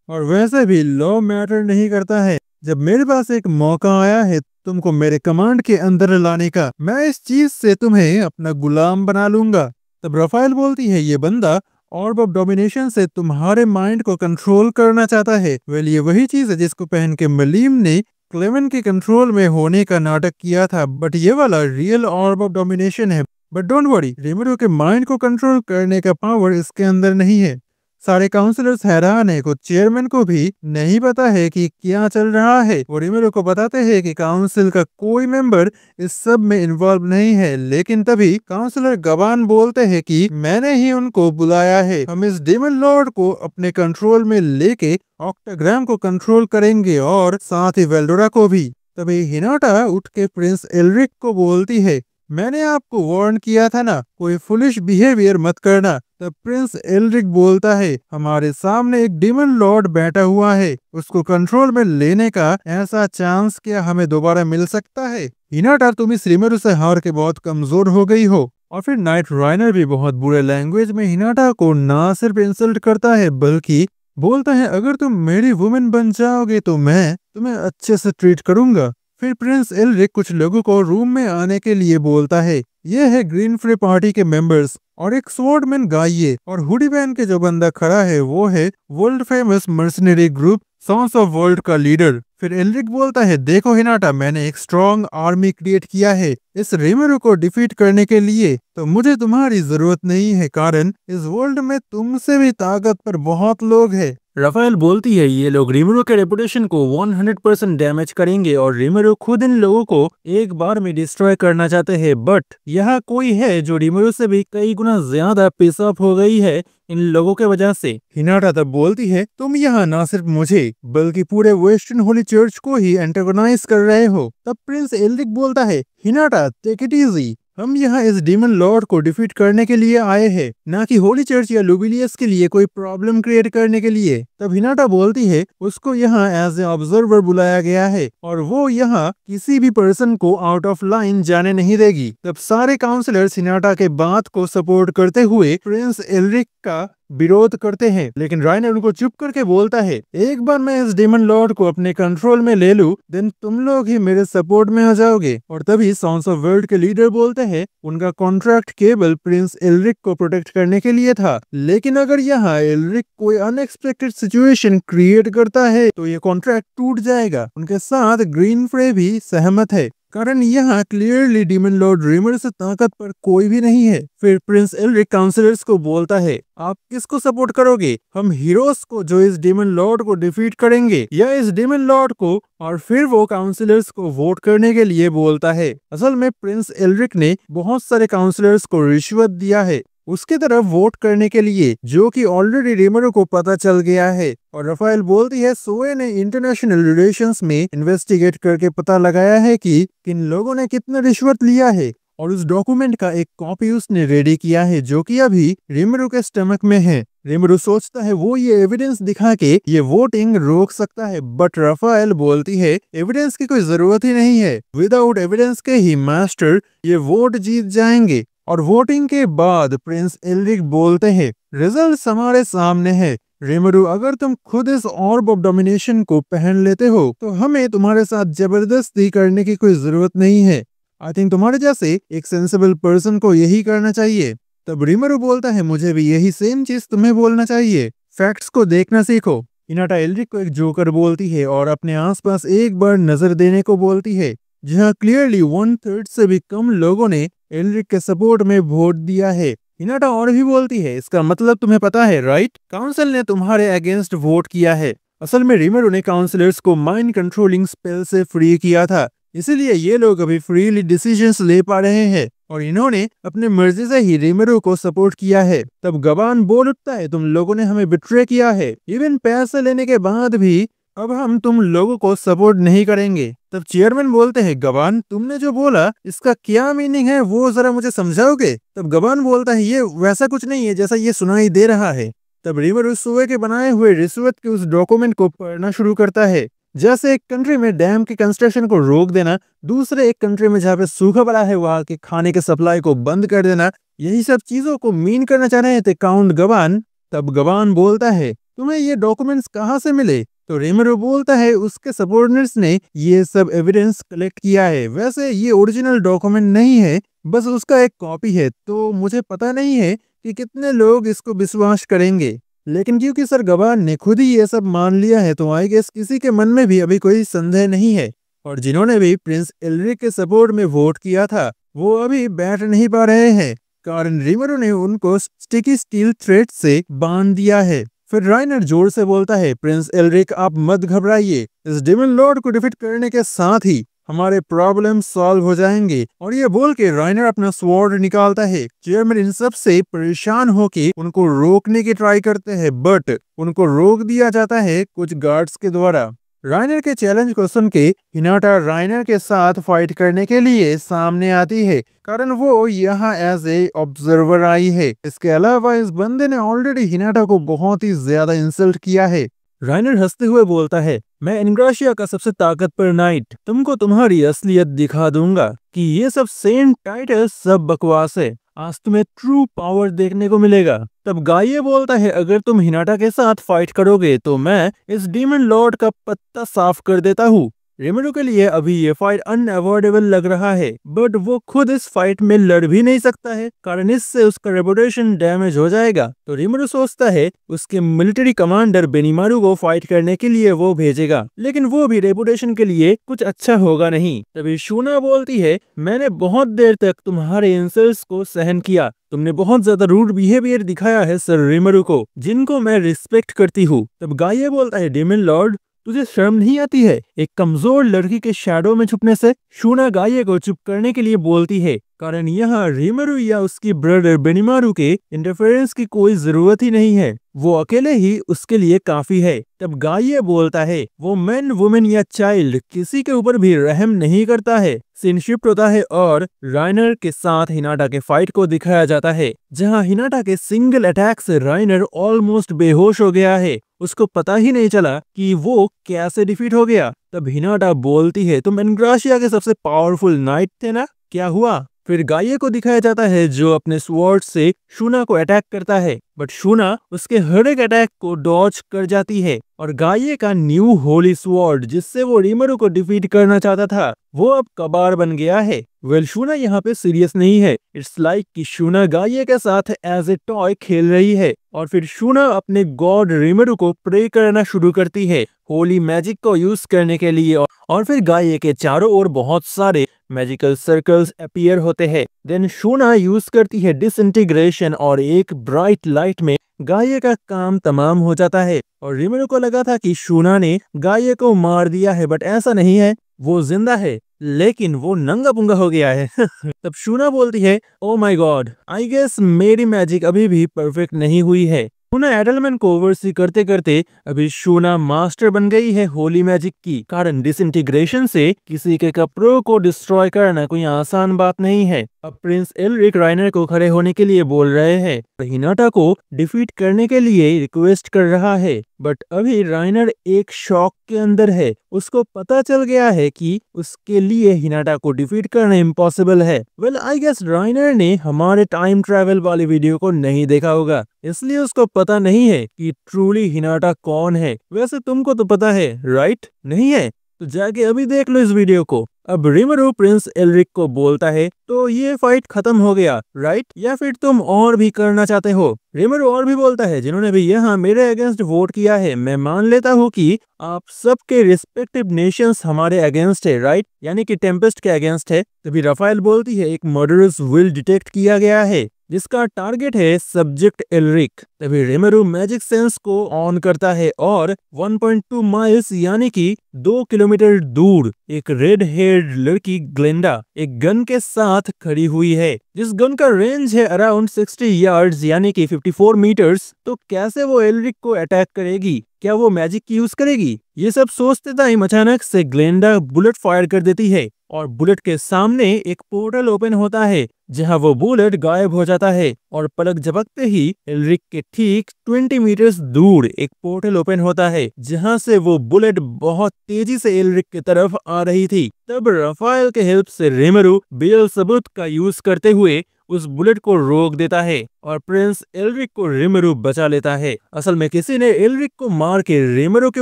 और वैसे भी लॉ मैटर नहीं करता है। जब मेरे पास एक मौका आया है तुमको मेरे कमांड के अंदर लाने का, मैं इस चीज से तुम्हें अपना गुलाम बना लूंगा। तब रफाइल बोलती है ये बंदा ऑर्ब ऑफ डोमिनेशन से तुम्हारे माइंड को कंट्रोल करना चाहता है। वेल ये वही चीज है जिसको पहन के मलीम ने क्लेमेन के कंट्रोल में होने का नाटक किया था, बट ये वाला रियल ऑर्ब ऑफ डोमिनेशन है। बट डोंट वरी, रिमेरो के माइंड को कंट्रोल करने का पावर इसके अंदर नहीं है। सारे काउंसलर्स हैरान है, कुछ चेयरमैन को भी नहीं पता है कि क्या चल रहा है। वो रिमेरो को बताते हैं कि काउंसिल का कोई मेंबर इस सब में इन्वॉल्व नहीं है, लेकिन तभी काउंसलर गवान बोलते हैं कि मैंने ही उनको बुलाया है, हम इस डेमन लॉर्ड को अपने कंट्रोल में लेके ऑक्टाग्राम को कंट्रोल करेंगे और साथ ही वेल्डोरा को भी। तभी हिनाटा उठ के प्रिंस एल्रिक को बोलती है, मैंने आपको वार्न किया था ना, कोई फुलिश बिहेवियर मत करना। तब प्रिंस एल्रिक बोलता है, हमारे सामने एक डीमन लॉर्ड बैठा हुआ है, उसको कंट्रोल में लेने का ऐसा चांस क्या हमें दोबारा मिल सकता है? हिनाटा, तुम इस रिमेरो से हार के बहुत कमजोर हो गई हो। और फिर नाइट राइनर भी बहुत बुरे लैंग्वेज में हिनाटा को ना सिर्फ इंसल्ट करता है बल्कि बोलता है, अगर तुम मेरी वुमेन बन जाओगे तो मैं तुम्हें अच्छे से ट्रीट करूंगा। फिर प्रिंस एल्रिक कुछ लोगों को रूम में आने के लिए बोलता है। ये है ग्रीन फ्री पार्टी के मेंबर्स और एक स्वॉर्डमैन गाइए, और हुडी पहन के जो बंदा खड़ा है वो है world famous mercenary group Sons of World का लीडर। फिर एल्रिक बोलता है, देखो हिनाटा, मैंने एक स्ट्रॉन्ग आर्मी क्रिएट किया है इस रिमेरो को डिफीट करने के लिए, तो मुझे तुम्हारी जरूरत नहीं है, कारण इस वर्ल्ड में तुमसे भी ताकत पर बहुत लोग हैं। राफेल बोलती है, ये लोग रिमेरो के रेपुटेशन को 100% डैमेज करेंगे और रिमेरो खुद इन लोगों को एक बार में डिस्ट्रॉय करना चाहते हैं, बट यहाँ कोई है जो रिमेरो से भी कई गुना ज्यादा पिस ऑफ हो गई है इन लोगों के वजह से। हिनाटा तब बोलती है, तुम यहाँ ना सिर्फ मुझे बल्कि पूरे वेस्टर्न होली चर्च को ही एंटेगोनाइज कर रहे हो। तब प्रिंस एल्रिक बोलता है, हिनाटा टेक इट इजी, हम यहाँ इस डीमन लॉर्ड को डिफीट करने के लिए आए हैं, ना कि होली चर्च या लुबिलियस के लिए कोई प्रॉब्लम क्रिएट करने के लिए। तब हिनाटा बोलती है, उसको यहाँ एज ए ऑब्जर्वर बुलाया गया है और वो यहाँ किसी भी पर्सन को आउट ऑफ लाइन जाने नहीं देगी। तब सारे काउंसलर्स हिनाटा के बात को सपोर्ट करते हुए प्रिंस एल्रिक का विरोध करते हैं, लेकिन राइनर उनको चुप करके बोलता है, एक बार मैं इस डेमन लॉर्ड को अपने कंट्रोल में ले लूं, देन तुम लोग ही मेरे सपोर्ट में आ जाओगे। और तभी सॉन्स ऑफ वर्ल्ड के लीडर बोलते हैं, उनका कॉन्ट्रैक्ट केवल प्रिंस एल्रिक को प्रोटेक्ट करने के लिए था, लेकिन अगर यहाँ एल्रिक कोई अनएक्सपेक्टेड सिचुएशन क्रिएट करता है तो ये कॉन्ट्रैक्ट टूट जाएगा। उनके साथ ग्रीन फ्रे भी सहमत है, कारण यहाँ क्लियरली डीमन लॉर्ड रिमेरो से ताकत पर कोई भी नहीं है। फिर प्रिंस एल्रिक काउंसलर्स को बोलता है, आप किसको सपोर्ट करोगे, हम हीरोज को जो इस डीमन लॉर्ड को डिफीट करेंगे या इस डीमन लॉर्ड को? और फिर वो काउंसलर्स को वोट करने के लिए बोलता है। असल में प्रिंस एल्रिक ने बहुत सारे काउंसलर्स को रिश्वत दिया है उसके तरफ वोट करने के लिए, जो कि ऑलरेडी रिमेरो को पता चल गया है। और राफेल बोलती है, सोए ने इंटरनेशनल रिलेशंस में इन्वेस्टिगेट करके पता लगाया है कि किन लोगों ने कितना रिश्वत लिया है, और उस डॉक्यूमेंट का एक कॉपी उसने रेडी किया है जो कि अभी रिमेरो के स्टमक में है। रिमेरो सोचता है वो ये एविडेंस दिखा के ये वोटिंग रोक सकता है, बट राफेल बोलती है एविडेंस की कोई जरूरत ही नहीं है, विदाउट एविडेंस के ही मास्टर ये वोट जीत जाएंगे। और वोटिंग के बाद प्रिंस एल्रिक बोलते हैं, रिजल्ट हमारे सामने है रिमेरो, अगर तुम खुद इस ऑर्ब ऑफ डोमिनेशन को पहन लेते हो तो हमें तुम्हारे साथ जबरदस्ती करने की कोई जरूरत नहीं है। आई थिंक तुम्हारे जैसे एक सेंसिबल पर्सन को यही करना चाहिए। तब रिमेरो बोलता है, मुझे भी यही सेम चीज तुम्हें बोलना चाहिए, फैक्ट्स को देखना सीखो। हिनाटा एल्रिक को एक जोकर बोलती है और अपने आसपास एक बार नजर देने को बोलती है, जहां क्लियरली 1/3 से भी कम लोगों ने एल्रिक के सपोर्ट में वोट दिया है। हिनाटा और भी बोलती है, इसका मतलब तुम्हें पता है राइट, काउंसिल ने तुम्हारे अगेंस्ट वोट किया है। असल में रिमेरो ने काउंसलर्स को माइंड कंट्रोलिंग स्पेल से फ्री किया था, इसीलिए ये लोग अभी फ्रीली डिसीजंस ले पा रहे हैं और इन्होंने अपने मर्जी से ही रिमेरो को सपोर्ट किया है। तब गवान बोल उठता है, तुम लोगों ने हमें बिट्रे किया है, इवन पैसे लेने के बाद भी अब हम तुम लोगों को सपोर्ट नहीं करेंगे। तब चेयरमैन बोलते हैं, गवान तुमने जो बोला इसका क्या मीनिंग है वो जरा मुझे समझाओगे? तब गवान बोलता है, ये वैसा कुछ नहीं है जैसा ये सुनाई दे रहा है। तब रिमेरो सुए के बनाए हुए रिश्वत के उस डॉक्यूमेंट को पढ़ना शुरू करता है, जैसे एक कंट्री में डैम के कंस्ट्रक्शन को रोक देना, दूसरे एक कंट्री में जहाँ पे सूखा पड़ा है वहां के खाने के सप्लाई को बंद कर देना, यही सब चीजों को मीन करना चाह रहे थे काउंट गवान। तब गवान बोलता है, तुम्हें ये डॉक्यूमेंट्स कहाँ से मिले? तो रिमेरो बोलता है, उसके सबऑर्डिनेट्स ने ये सब एविडेंस कलेक्ट किया है, वैसे ये ओरिजिनल डॉक्यूमेंट नहीं है, बस उसका एक कॉपी है, तो मुझे पता नहीं है कि कितने लोग इसको विश्वास करेंगे, लेकिन क्योंकि सर गवान ने खुद ही ये सब मान लिया है तो आई गेस किसी के मन में भी अभी कोई संदेह नहीं है। और जिन्होंने भी प्रिंस एलरिक के सपोर्ट में वोट किया था वो अभी बैठ नहीं पा रहे हैं, कारण रीमरू ने उनको स्टिकी स्टील थ्रेड से बांध दिया है। फिर राइनर जोर से बोलता है, प्रिंस एलरिक आप मत घबराइए, इस डेमन लॉर्ड को डिफीट करने के साथ ही हमारे प्रॉब्लम सॉल्व हो जाएंगे। और ये बोल के राइनर अपना स्वॉर्ड निकालता है। चेयरमैन इन सब से परेशान होके उनको रोकने की ट्राई करते हैं, बट उनको रोक दिया जाता है कुछ गार्ड्स के द्वारा। राइनर के चैलेंज को सुन के हिनाटा राइनर के साथ फाइट करने के लिए सामने आती है, कारण वो यहाँ एज ए ऑब्जर्वर आई है। इसके अलावा इस बंदे ने ऑलरेडी हिनाटा को बहुत ही ज्यादा इंसल्ट किया है। राइनर हंसते हुए बोलता है, मैं इनग्राशिया का सबसे ताकतवर नाइट, तुमको तुम्हारी असलियत दिखा दूंगा कि ये सब सेंट टाइटल सब बकवास है, आज तुम्हें ट्रू पावर देखने को मिलेगा। तब गाये बोलता है, अगर तुम हिनाटा के साथ फाइट करोगे तो मैं इस डीमन लॉर्ड का पत्ता साफ कर देता हूँ। रीमरू के लिए अभी ये फाइट अनअवॉइडेबल लग रहा है, बट वो खुद इस फाइट में लड़ भी नहीं सकता है, कारण इससे उसका रेपुटेशन डैमेज हो जाएगा। तो रीमरू सोचता है उसके मिलिट्री कमांडर बेनिमारू को फाइट करने के लिए वो भेजेगा, लेकिन वो भी रेपुटेशन के लिए कुछ अच्छा होगा नहीं। तभी शूना बोलती है, मैंने बहुत देर तक तुम्हारे इंसल्ट्स को सहन किया, तुमने बहुत ज्यादा रूड बिहेवियर दिखाया है सर रीमरू को, जिनको मैं रिस्पेक्ट करती हूँ। तब गाये बोलता है, डेमन लॉर्ड तुझे शर्म नहीं आती है एक कमजोर लड़की के शैडो में छुपने से? शूना गाये को चुप करने के लिए बोलती है, कारण यहाँ रीमरू या उसकी ब्रदर बेनिमारू के इंटरफेरेंस की कोई जरूरत ही नहीं है, वो अकेले ही उसके लिए काफी है। तब गाये बोलता है, वो मैन वुमेन या चाइल्ड किसी के ऊपर भी रहम नहीं करता है। सीन शिफ्ट होता है और राइनर के साथ हिनाटा के फाइट को दिखाया जाता है, जहां हिनाटा के सिंगल अटैक से राइनर ऑलमोस्ट बेहोश हो गया है, उसको पता ही नहीं चला कि वो कैसे डिफीट हो गया। तब हिनाटा बोलती है, तुम एनग्राशिया के सबसे पावरफुल नाइट थे ना, क्या हुआ? फिर गाये को दिखाया जाता है जो अपने स्वॉर्ड से शूना को अटैक करता है, बट शूना उसके हर एक अटैक को डॉज कर जाती है और गाये का न्यू होली स्वॉर्ड जिससे वो रीमरू को डिफीट करना चाहता था वो अब कबाड़ बन गया है। वेल शूना यहाँ पे सीरियस नहीं है, इट्स लाइक कि शूना गाये के साथ एज ए टॉय खेल रही है। और फिर शूना अपने गॉड रीमरू को प्रे करना शुरू करती है होली मैजिक को यूज करने के लिए, और फिर गाये के चारों ओर बहुत सारे मैजिकल सर्कल्स अपीयर होते हैं। देन शूना यूज करती है डिसइंटीग्रेशन और एक ब्राइट लाइट में गाये का काम तमाम हो जाता है। और रीमरू को लगा था कि शूना ने गाये को मार दिया है, बट ऐसा नहीं है, वो जिंदा है लेकिन वो नंगा पुंगा हो गया है। तब शूना बोलती है, oh my God, I guess मेरी मैजिक अभी भी परफेक्ट नहीं हुई है। शूना एडलमैन को ओवरसी करते करते अभी शूना मास्टर बन गई है होली मैजिक की, कारण डिसइंटीग्रेशन से किसी के कपड़ों को डिस्ट्रॉय करना कोई आसान बात नहीं है। अब प्रिंस एलरिक राइनर को खड़े होने के लिए बोल रहे हैं, हिनाटा को डिफीट करने के लिए रिक्वेस्ट कर रहा है, बट अभी राइनर एक शॉक के अंदर है, उसको पता चल गया है कि उसके लिए हिनाटा को डिफीट करना इम्पॉसिबल है। वेल आई गेस राइनर ने हमारे टाइम ट्रैवल वाली वीडियो को नहीं देखा होगा, इसलिए उसको पता नहीं है कि ट्रूली हिनाटा कौन है। वैसे तुमको तो पता है राइट? नहीं है तो जाके अभी देख लो इस वीडियो को। अब रीमरू प्रिंस एलरिक को बोलता है, तो ये फाइट खत्म हो गया राइट, या फिर तुम और भी करना चाहते हो? रीमरू और भी बोलता है, जिन्होंने भी यहाँ मेरे अगेंस्ट वोट किया है, मैं मान लेता हूँ कि आप सबके रिस्पेक्टिव नेशंस हमारे अगेंस्ट है राइट, यानी कि टेम्पेस्ट के अगेंस्ट है। तभी राफेल बोलती है, एक मर्डरस विल डिटेक्ट किया गया है जिसका टारगेट है सब्जेक्ट एलरिक। तभी रीमरू मैजिक सेंस को ऑन करता है और 1.2 माइल्स यानी कि 2 किलोमीटर दूर एक रेड हेयर्ड लड़की ग्लेंडा एक गन के साथ खड़ी हुई है, जिस गन का रेंज है अराउंड 60 यार्ड्स यानी कि 54 मीटर्स। तो कैसे वो एलरिक को अटैक करेगी? क्या वो मैजिक की यूज करेगी? ये सब सोचते टाइम अचानक से ग्लेंडा बुलेट फायर कर देती है और बुलेट के सामने एक पोर्टल ओपन होता है, जहां वो बुलेट गायब हो जाता है और पलक झपकते ही एलरिक के ठीक 20 मीटर्स दूर एक पोर्टल ओपन होता है, जहां से वो बुलेट बहुत तेजी से एलरिक की तरफ आ रही थी। तब राफेल के हेल्प से रीमरू बेएल्ज़ेबुब का यूज करते हुए उस बुलेट को रोक देता है और प्रिंस एल्रिक को रिमेरू बचा लेता है। असल में किसी ने एल्रिक को मार के रिमेरू के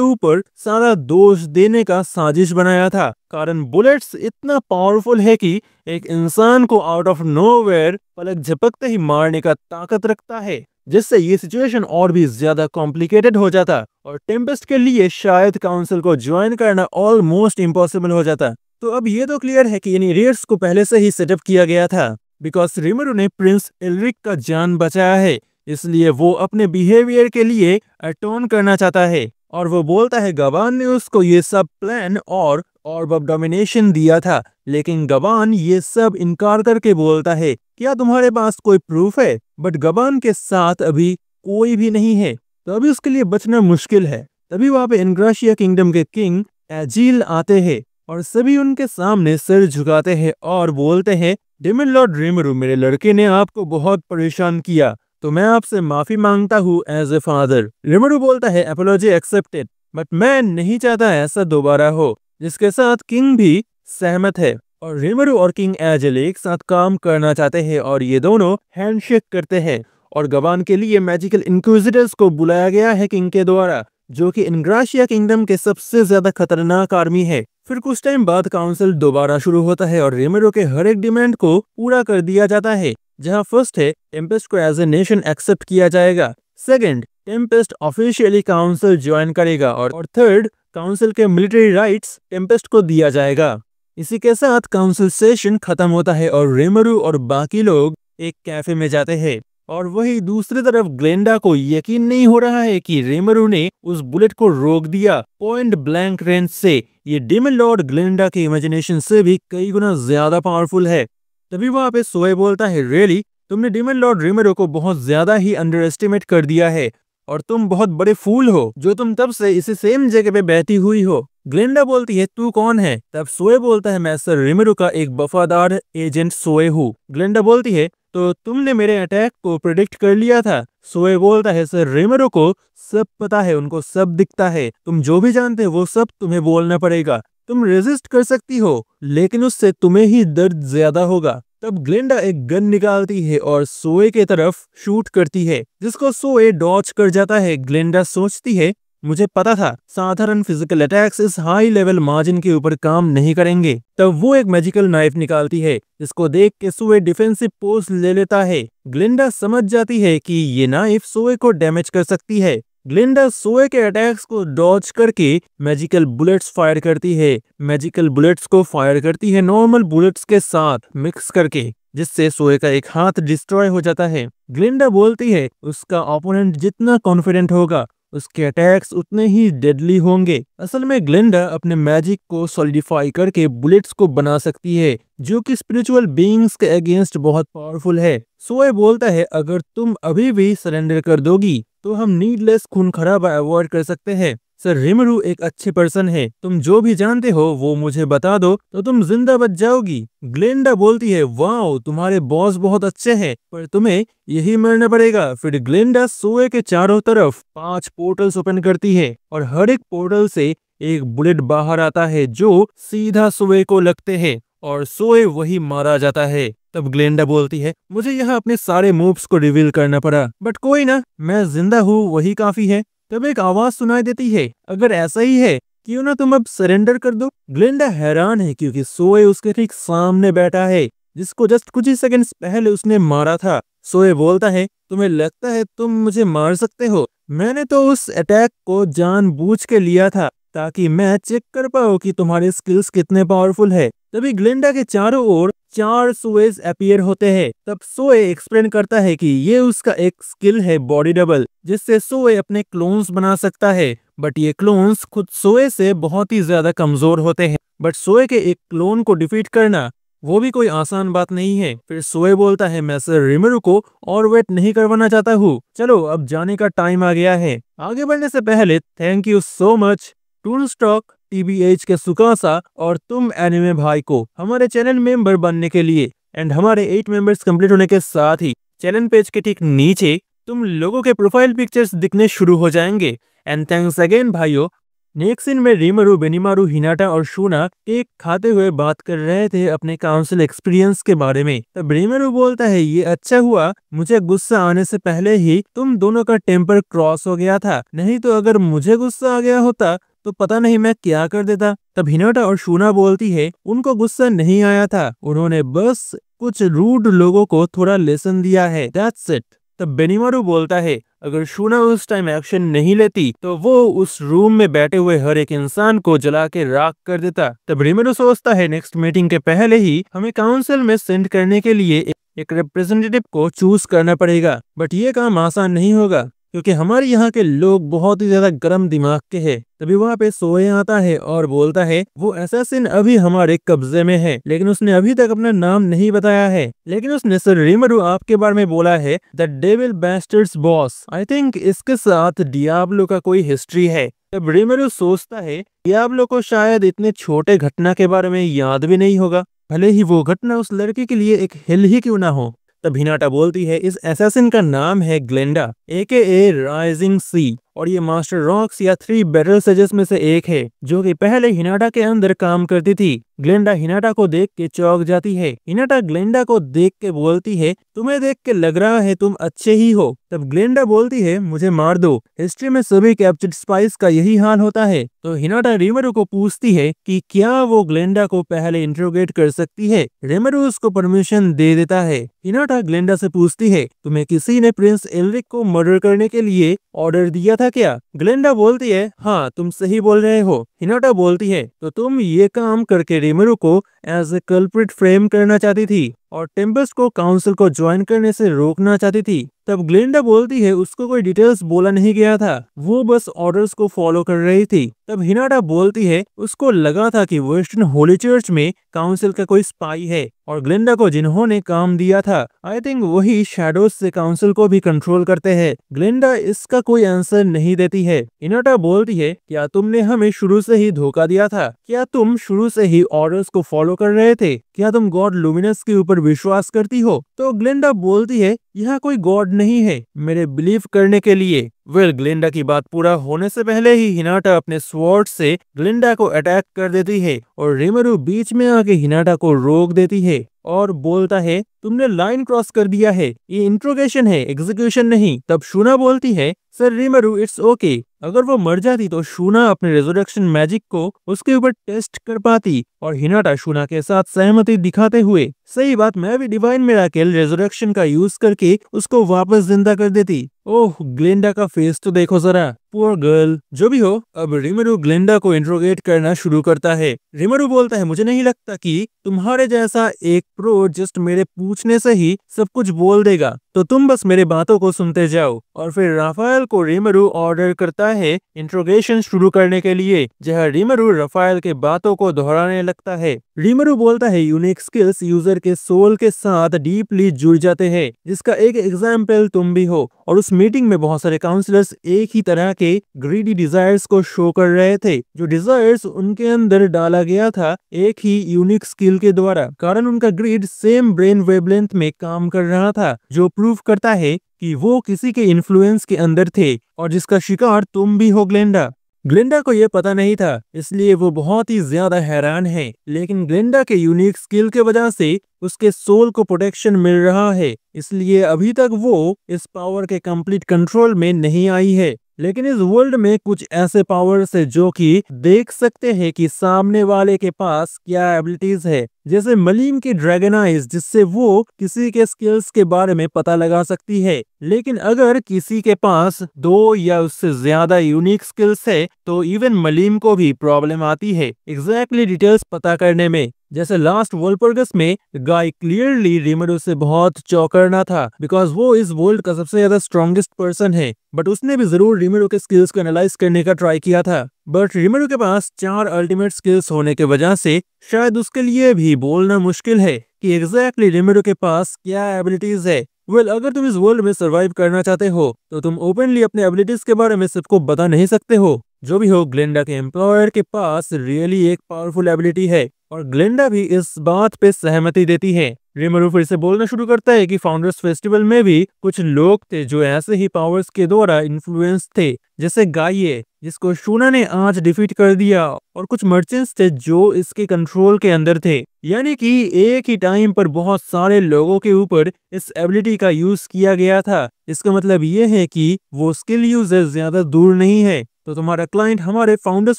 ऊपर सारा दोष देने का साजिश बनाया था, कारण बुलेट्स इतना पावरफुल है कि एक इंसान को आउट ऑफ नोवेयर पलक झपकते ही मारने का ताकत रखता है, जिससे ये सिचुएशन और भी ज्यादा कॉम्प्लिकेटेड हो जाता और टेम्पेस्ट के लिए शायद काउंसिल को ज्वाइन करना ऑलमोस्ट इम्पॉसिबल हो जाता। तो अब ये तो क्लियर है कि इन इडियट्स को पहले से ही सेटअप किया गया था, बिकॉज रिमेरू ने प्रिंस एल्रिक का जान बचाया है, इसलिए वो अपने बिहेवियर के लिए अटोन करना चाहता है। और वो बोलता है गबान ने उसको ये सब प्लान और ऑर्ब ऑफ डोमिनेशन दिया था, लेकिन गबान ये सब इनकार करके बोलता है क्या तुम्हारे पास कोई प्रूफ है? बट गबान के साथ अभी कोई भी नहीं है, तो अभी उसके लिए बचना मुश्किल है। तभी वहां पे इनग्राशिया किंगडम के किंग एजिल आते हैं और सभी उनके सामने सिर झुकाते हैं और बोलते हैं डेमन लॉर्ड रिमेरू, मेरे लड़के ने आपको बहुत परेशान किया, तो मैं आपसे माफी मांगता हूँ एज ए फादर। रिमेरू बोलता है अपॉलॉजी एक्सेप्टेड, बट मैं नहीं चाहता ऐसा दोबारा हो, जिसके साथ किंग भी सहमत है और रिमेरू और किंग एजिल एक साथ काम करना चाहते हैं और ये दोनों हैंडशेक करते हैं। और गबान के लिए मैजिकल इंक्विजिटर्स को बुलाया गया है किंग के द्वारा, जो कि इनग्राशिया किंगडम के सबसे ज्यादा खतरनाक आर्मी है। फिर कुछ टाइम बाद काउंसिल दोबारा शुरू होता है और रिमेरू के हर एक डिमांड को पूरा कर दिया जाता है, जहां फर्स्ट है टेम्पेस्ट को एज ए नेशन एक्सेप्ट किया जाएगा, second Tempest officially council join करेगा और थर्ड काउंसिल के मिलिट्री राइट्स टेम्पेस्ट को दिया जाएगा। इसी के साथ काउंसिल सेशन खत्म होता है और रिमेरू और बाकी लोग एक कैफे में जाते हैं और वही दूसरी तरफ ग्लेंडा को यकीन नहीं हो रहा है कि रिमेरू ने उस बुलेट को रोक दिया पॉइंट ब्लैंक रेंज से। ये डेमन लॉर्ड ग्लेंडा के इमेजिनेशन से भी कई गुना ज्यादा पावरफुल है। तभी वहां पे सोए बोलता है रियली तुमने डेमन लॉर्ड रिमेरू को बहुत ज्यादा ही अंडर एस्टिमेट कर दिया है और तुम बहुत बड़े फूल हो जो तुम तब से इसी सेम जगह पे बैठी हुई हो। ग्लेंडा बोलती है तू कौन है? तब सोए बोलता है मैं सर रिमेरू का एक वफादार एजेंट सोए हूँ। ग्लेंडा बोलती है तो तुमने मेरे अटैक को प्रेडिक्ट कर लिया था। सोए बोलता है सर रिमेरू को सब पता है, उनको सब दिखता है, तुम जो भी जानते हो वो सब तुम्हें बोलना पड़ेगा। तुम रेजिस्ट कर सकती हो लेकिन उससे तुम्हें ही दर्द ज्यादा होगा। तब ग्लेंडा एक गन निकालती है और सोए के तरफ शूट करती है, जिसको सोए डॉच कर जाता है। ग्लेंडा सोचती है मुझे पता था साधारण फिजिकल अटैक्स इस हाई लेवल मार्जिन के ऊपर काम नहीं करेंगे। तब वो एक मैजिकल नाइफ निकालती है, जिसको देख के सोए डिफेंसिव पोज ले लेता है। ग्लेंडा समझ जाती है कि ये नाइफ सोए को डैमेज कर सकती है। ग्लेंडा सोए के अटैक्स को डॉज करके मैजिकल बुलेट्स फायर करती है। मैजिकल बुलेट्स को फायर करती है नॉर्मल बुलेट्स के साथ मिक्स करके, जिससे सोए का एक हाथ डिस्ट्रॉय हो जाता है। ग्लेंडा बोलती है उसका ओपोनेंट जितना कॉन्फिडेंट होगा उसके अटैक्स उतने ही डेडली होंगे। असल में ग्लेंडा अपने मैजिक को सॉलिडिफाई करके बुलेट्स को बना सकती है, जो कि स्पिरिचुअल बीइंग्स के अगेंस्ट बहुत पावरफुल है। सोए बोलता है अगर तुम अभी भी सरेंडर कर दोगी तो हम नीडलेस खून खराबा अवॉइड कर सकते हैं। सर रिमेरू एक अच्छे पर्सन है, तुम जो भी जानते हो वो मुझे बता दो तो तुम जिंदा बच जाओगी। ग्लेंडा बोलती है वाओ तुम्हारे बॉस बहुत अच्छे हैं, पर तुम्हें यही मरना पड़ेगा। फिर ग्लेंडा सोए के चारों तरफ 5 पोर्टल्स ओपन करती है और हर एक पोर्टल से एक बुलेट बाहर आता है जो सीधा सोए को लगते हैं और सोए वही मारा जाता है। तब ग्लेंडा बोलती है मुझे यहाँ अपने सारे मूव्स को रिवील करना पड़ा, बट कोई ना, मैं जिंदा हूँ वही काफी है। तब एक आवाज सुनाई देती है अगर ऐसा ही है क्यों ना तुम अब सरेंडर कर दो। ग्लेंडा हैरान है क्योंकि सोए उसके ठीक सामने बैठा है, जिसको जस्ट कुछ ही सेकंड्स पहले उसने मारा था। सोए बोलता है तुम्हें लगता है तुम मुझे मार सकते हो? मैंने तो उस अटैक को जानबूझ के लिया था ताकि मैं चेक कर पाऊं कि तुम्हारे स्किल्स कितने पावरफुल है। तभी ग्लेंडा के चारों ओर 4 सोएज अपीयर होते हैं। तब सोए एक्सप्लेन करता है कि ये उसका एक स्किल है बॉडी डबल, जिससे सोए अपने क्लोन्स बना सकता है। बट ये क्लोन्स खुद सोए से बहुत ही ज्यादा कमजोर होते हैं। बट सोए के एक क्लोन को डिफीट करना वो भी कोई आसान बात नहीं है। फिर सोए बोलता है मैं सर रिमेरू को और वेट नहीं करवाना चाहता हूँ, चलो अब जाने का टाइम आ गया है। आगे बढ़ने से पहले thank you so much Toonstock, TBH के सुकासा और तुम एनिमे भाई को हमारे चैनल मेंबर बनने के लिए। एंड हमारे 8 मेंबर्स कंप्लीट होने के साथ ही चैनल पेज के ठीक नीचे तुम लोगों के प्रोफाइल पिक्चर्स दिखने शुरू हो जाएंगे। एंड थैंक्स अगेन भाइयों नेक्स्ट सीन में रीमारू, बेनिमारू, हिनाटा और शूना केक खाते हुए बात कर रहे थे अपने काउंसिल एक्सपीरियंस के बारे में। तब रीमारू बोलता है, ये अच्छा हुआ मुझे गुस्सा आने से पहले ही तुम दोनों का टेम्पर क्रॉस हो गया था, नहीं तो अगर मुझे गुस्सा आ गया होता तो पता नहीं मैं क्या कर देता। तब हिनाटा और शूना बोलती है, उनको गुस्सा नहीं आया था, उन्होंने बस कुछ रूड लोगों को थोड़ा लेसन दिया है, दैट्स इट। तब बेनिमारू बोलता है, अगर शूना उस टाइम एक्शन नहीं लेती तो वो उस रूम में बैठे हुए हर एक इंसान को जला के राख कर देता। तब रीमारू सोचता है, नेक्स्ट मीटिंग के पहले ही हमें काउंसिल में सेंड करने के लिए एक रिप्रेजेंटेटिव को चूज करना पड़ेगा, बट ये काम आसान नहीं होगा क्योंकि हमारे यहाँ के लोग बहुत ही ज्यादा गर्म दिमाग के हैं। तभी वहाँ पे सोए आता है और बोलता है, वो असैसिन अभी हमारे कब्जे में है, लेकिन उसने अभी तक अपना नाम नहीं बताया है, लेकिन उसने सर रीमारू आपके बारे में बोला है, the devil bastards boss. I think इसके साथ डियाब्लो का कोई हिस्ट्री है। तब रीमारू सोचता है, डियाब्लो को शायद इतने छोटे घटना के बारे में याद भी नहीं होगा, भले ही वो घटना उस लड़के के लिए एक हिल ही क्यों ना हो। तब हिनाटा बोलती है, इस असैसिन का नाम है ग्लेंडा AKA राइजिंग सी, और ये मास्टर रॉक्स या 3 बैटल सेजेस में से एक है जो कि पहले हिनाटा के अंदर काम करती थी। ग्लेंडा हिनाटा को देख के चौंक जाती है। हिनाटा ग्लेंडा को देख के बोलती है, तुम्हें देख के लग रहा है तुम अच्छे ही हो। तब ग्लेंडा बोलती है, मुझे मार दो, हिस्ट्री में सभी कैप्चर्ड स्पाइस का यही हाल होता है। तो हिनाटा रीमारू को पूछती है कि क्या वो ग्लेंडा को पहले इंट्रोगेट कर सकती है। रीमारू उसको परमिशन दे देता है। हिनाटा ग्लेंडा से पूछती है, तुम्हें किसी ने प्रिंस एल्रिक को मर्डर करने के लिए ऑर्डर दिया था क्या? ग्लेंडा बोलती है, हाँ तुम सही बोल रहे हो। हिनाटा बोलती है, तो तुम ये काम करके रीमारू को एज ए कल्प्रिट फ्रेम करना चाहती थी और टेम्पेस्ट को काउंसिल को ज्वाइन करने से रोकना चाहती थी। तब ग्लेंडा बोलती है, उसको कोई डिटेल्स बोला नहीं गया था, वो बस ऑर्डर्स को फॉलो कर रही थी। तब हिनाटा बोलती है, उसको लगा था कि वेस्टर्न होली चर्च में काउंसिल का कोई स्पाई है और ग्लेंडा को जिन्होंने काम दिया था, आई थिंक वही शैडोज से काउंसिल को भी कंट्रोल करते हैं। ग्लेंडा इसका कोई आंसर नहीं देती है। हिनाटा बोलती है, क्या तुमने हमें शुरू से ही धोखा दिया था? क्या तुम शुरू से ही ऑर्डर्स को फॉलो कर रहे थे? क्या तुम गॉड लुमिनस के ऊपर विश्वास करती हो? तो ग्लेंडा बोलती है, यहाँ कोई गॉड नहीं है मेरे बिलीव करने के लिए। ग्लेंडा की बात पूरा होने से पहले ही हिनाटा अपने स्वॉर्ड से ग्लेंडा को अटैक कर देती है और रीमारू बीच में आके हिनाटा को रोक देती है और बोलता है, तुमने लाइन क्रॉस कर दिया है, ये इंट्रोगेशन है, एग्जीक्यूशन नहीं। तब शूना बोलती है, सर रीमारू इट्स ओके, अगर वो मर जाती तो शूना अपने रेजरेक्शन मैजिक को उसके ऊपर टेस्ट कर पाती। और हिनाटा शूना के साथ सहमति दिखाते हुए, सही बात, मैं भी डिवाइन मिराकल रेजरेक्शन का यूज करके उसको वापस जिंदा कर देती। ओह, ग्लेंडा का फेस तो देखो जरा, पुअर गर्ल। जो भी हो, अब रीमारू ग्लेंडा को इंट्रोगेट करना शुरू करता है। रीमारू बोलता है, मुझे नहीं लगता कि तुम्हारे जैसा एक प्रो जस्ट मेरे पूछने से ही सब कुछ बोल देगा, तो तुम बस मेरे बातों को सुनते जाओ। और फिर राफाएल को रीमारू ऑर्डर करता है इंट्रोगेशन शुरू करने के लिए, जहाँ रीमारू राफाएल के बातों को दोहराने लगता है। रीमारू बोलता है, यूनिक स्किल्स यूजर के सोल के साथ डीपली जुड़ जाते हैं, जिसका एक एग्जाम्पल तुम भी हो। और उस मीटिंग में बहुत सारे काउंसलर्स एक ही तरह के ग्रीडी डिजायर्स को शो कर रहे थे, जो डिजायर्स उनके अंदर डाला गया था एक ही यूनिक स्किल के द्वारा, कारण उनका ग्रीड सेम ब्रेन वेवलेंथ में काम कर रहा था, जो प्रूव करता है कि वो किसी के इन्फ्लुएंस के अंदर थे और जिसका शिकार तुम भी हो ग्लेंडा। ग्लेंडा को यह पता नहीं था, इसलिए वो बहुत ही ज्यादा हैरान है, लेकिन ग्लेंडा के यूनिक स्किल के वजह से उसके सोल को प्रोटेक्शन मिल रहा है, इसलिए अभी तक वो इस पावर के कंप्लीट कंट्रोल में नहीं आई है। लेकिन इस वर्ल्ड में कुछ ऐसे पावर्स है जो कि देख सकते हैं कि सामने वाले के पास क्या एबिलिटीज है, जैसे मलीम की ड्रैगन आइज, जिससे वो किसी के स्किल्स के बारे में पता लगा सकती है। लेकिन अगर किसी के पास 2 या उससे ज्यादा यूनिक स्किल्स है तो इवन मलीम को भी प्रॉब्लम आती है एग्जैक्टली डिटेल्स पता करने में। जैसे लास्ट वोल्पर्गस में गाय क्लियरली रीमारू से बहुत चौंकना था, बिकॉज वो इस वर्ल्ड का सबसे ज्यादा स्ट्रॉन्गेस्ट पर्सन है, बट उसने भी जरूर रीमारू के स्किल्स को एनालाइज करने का ट्राई किया था। बट रीमारू के पास 4 अल्टीमेट स्किल्स होने के वजह से शायद उसके लिए भी बोलना मुश्किल है कि एग्जैक्टली रीमारू के पास क्या एबिलिटीज है। अगर तुम इस वर्ल्ड में सरवाइव करना चाहते हो तो तुम ओपनली अपने एबिलिटीज के बारे में सबको बता नहीं सकते हो। जो भी हो, ग्लेंडा के एम्प्लॉयर के पास रियली एक पावरफुल एबिलिटी है और ग्लेंडा भी इस बात पे सहमति देती है। रिमरू फिर से बोलना शुरू करता है कि फाउंडर्स फेस्टिवल में भी कुछ लोग थे जो ऐसे ही पावर्स के द्वारा इन्फ्लुएंस थे, जैसे गाइए जिसको शूना ने आज डिफीट कर दिया, और कुछ मर्चेंट्स थे जो इसके कंट्रोल के अंदर थे। यानी कि एक ही टाइम पर बहुत सारे लोगों के ऊपर इस एबिलिटी का यूज किया गया था। इसका मतलब ये है कि वो स्किल यूजर ज्यादा दूर नहीं है। तो तुम्हारा क्लाइंट हमारे फाउंडर्स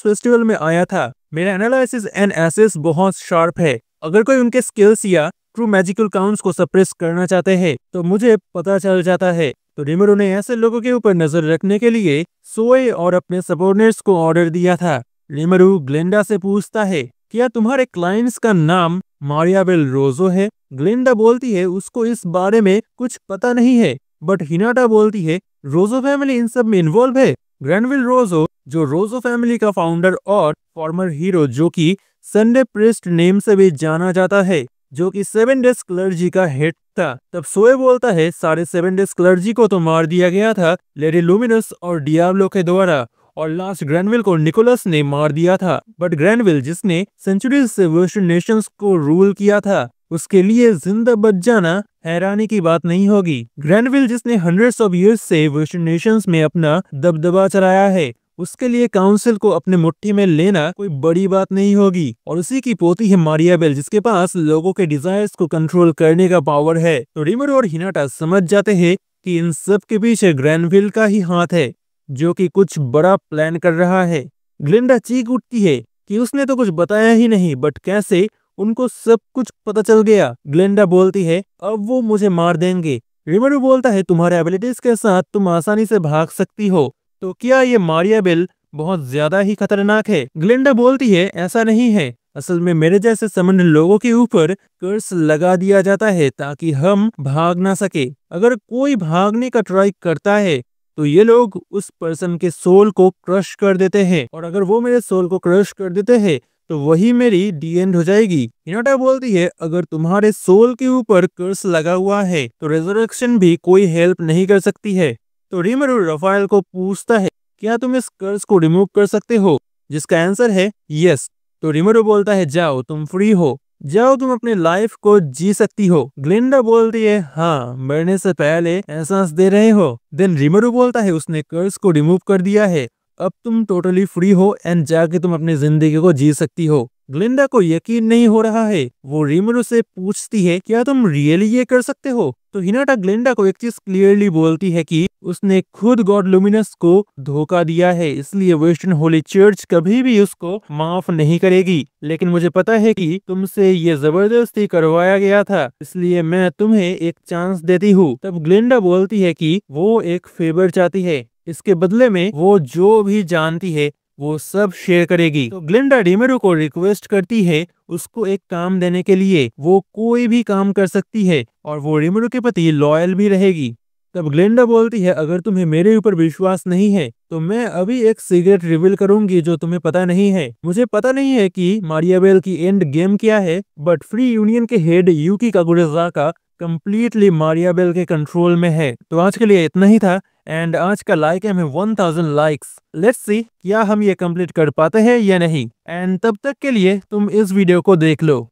फेस्टिवल में आया था। मेरा एनालिसिस एंड एसेस बहुत शार्प है। अगर कोई उनके स्किल्स या ट्रू मैजिकल काउंट्स को सप्रेस करना चाहते हैं तो मुझे पता चल जाता है। तो रिमरू ने ऐसे लोगों के ऊपर नजर रखने के लिए सोए और अपने सबॉर्डिनेट्स को ऑर्डर दिया था। रिमरू ग्लिंडा से पूछता है, क्या तुम्हारे क्लाइंट्स का नाम मारियाबेल रोजो है? ग्लिंडा बोलती है उसको इस बारे में कुछ पता नहीं है, बट हिनाटा बोलती है रोजो फैमिली इन सब में इन्वॉल्व है। ग्रैनविल रोजो, जो रोजो फैमिली का फाउंडर और फॉर्मर हीरो, जो कि संडे प्रिस्ट नेम से भी जाना जाता है, जो कि 7 डेज क्लर्जी का हेड था। तब सोए बोलता है सारे 7 डेज क्लर्जी को तो मार दिया गया था लेडी लुमिनस और डियाब्लो के द्वारा, और लास्ट ग्रैनविल को निकोलस ने मार दिया था। बट ग्रैनविल, जिसने सेंचुरीज से वेस्टर्न नेशंस को रूल किया था, उसके लिए जिंदा बच जाना हैरानी की बात नहीं होगी। ग्रैनविल, जिसने हंड्रेड्स ऑफ ईयर्स से वेस्टर्न नेशंस में अपना दबदबा चलाया है, उसके लिए काउंसिल को अपने मुट्ठी में लेना कोई बड़ी बात नहीं होगी। और उसी की पोती है मारियाबेल, जिसके पास लोगों के डिजायर्स को कंट्रोल करने का पावर है। तो रिमरू और हिनाटा समझ जाते हैं कि इन सब के पीछे ग्रैनविल का ही हाथ है, जो कि कुछ बड़ा प्लान कर रहा है। ग्लिंडा चीख उठती है कि उसने तो कुछ बताया ही नहीं, बट कैसे उनको सब कुछ पता चल गया। ग्लिंडा बोलती है अब वो मुझे मार देंगे। रिमरू बोलता है तुम्हारे एबिलिटीज के साथ तुम आसानी से भाग सकती हो, तो क्या ये मारियाबेल बहुत ज्यादा ही खतरनाक है? ग्लिंडा बोलती है ऐसा नहीं है, असल में मेरे जैसे समन लोगों के ऊपर कर्स लगा दिया जाता है ताकि हम भाग ना सके। अगर कोई भागने का ट्राई करता है तो ये लोग उस पर्सन के सोल को क्रश कर देते हैं, और अगर वो मेरे सोल को क्रश कर देते हैं तो वही मेरी डी एंड हो जाएगी। हिनाटा बोलती है अगर तुम्हारे सोल के ऊपर कर्स लगा हुआ है तो रेजरेक्शन भी कोई हेल्प नहीं कर सकती है। तो रिमरू रफाएल को पूछता है क्या तुम इस कर्स को रिमूव कर सकते हो, जिसका आंसर है यस। तो रिमरू बोलता है जाओ तुम फ्री हो, जाओ तुम अपने लाइफ को जी सकती हो। ग्लिंडा बोलती है हाँ, मरने से पहले एहसास दे रहे हो। देन रिमरू बोलता है उसने कर्स को रिमूव कर दिया है, अब तुम टोटली फ्री हो एंड जाके तुम अपनी जिंदगी को जी सकती हो। ग्लिंडा को यकीन नहीं हो रहा है। वो रिमरू से पूछती है क्या तुम रियली ये कर सकते हो? तो हिनाटा ग्लिंडा को एक चीज क्लियरली बोलती है कि उसने खुद गॉड लुमिनस को धोखा दिया है, इसलिए वेस्टर्न होली चर्च कभी भी उसको माफ नहीं करेगी। लेकिन मुझे पता है कि तुमसे ये जबरदस्ती करवाया गया था, इसलिए मैं तुम्हें एक चांस देती हूँ। तब ग्लिंडा बोलती है कि वो एक फेवर चाहती है, इसके बदले में वो जो भी जानती है वो सब शेयर करेगी। तो ग्लिंडा रिमरू को रिक्वेस्ट करती है उसको एक काम देने के लिए। वो कोई भी काम कर सकती है और वो रिमरू के प्रति लॉयल भी रहेगी। तब ग्लिंडा बोलती है अगर तुम्हें मेरे ऊपर विश्वास नहीं है तो मैं अभी एक सीक्रेट रिवील करूंगी जो तुम्हें पता नहीं है। मुझे पता नहीं है कि मारियाबेल की एंड गेम क्या है, बट फ्री यूनियन के हेड यूकी कागुरेज़ाका कंप्लीटली मारियाबेल के कंट्रोल में है। तो आज के लिए इतना ही था, एंड आज का लाइक है हमें 1000 लाइक्स। लेट्स सी क्या हम ये कंप्लीट कर पाते हैं या नहीं। एंड तब तक के लिए तुम इस वीडियो को देख लो।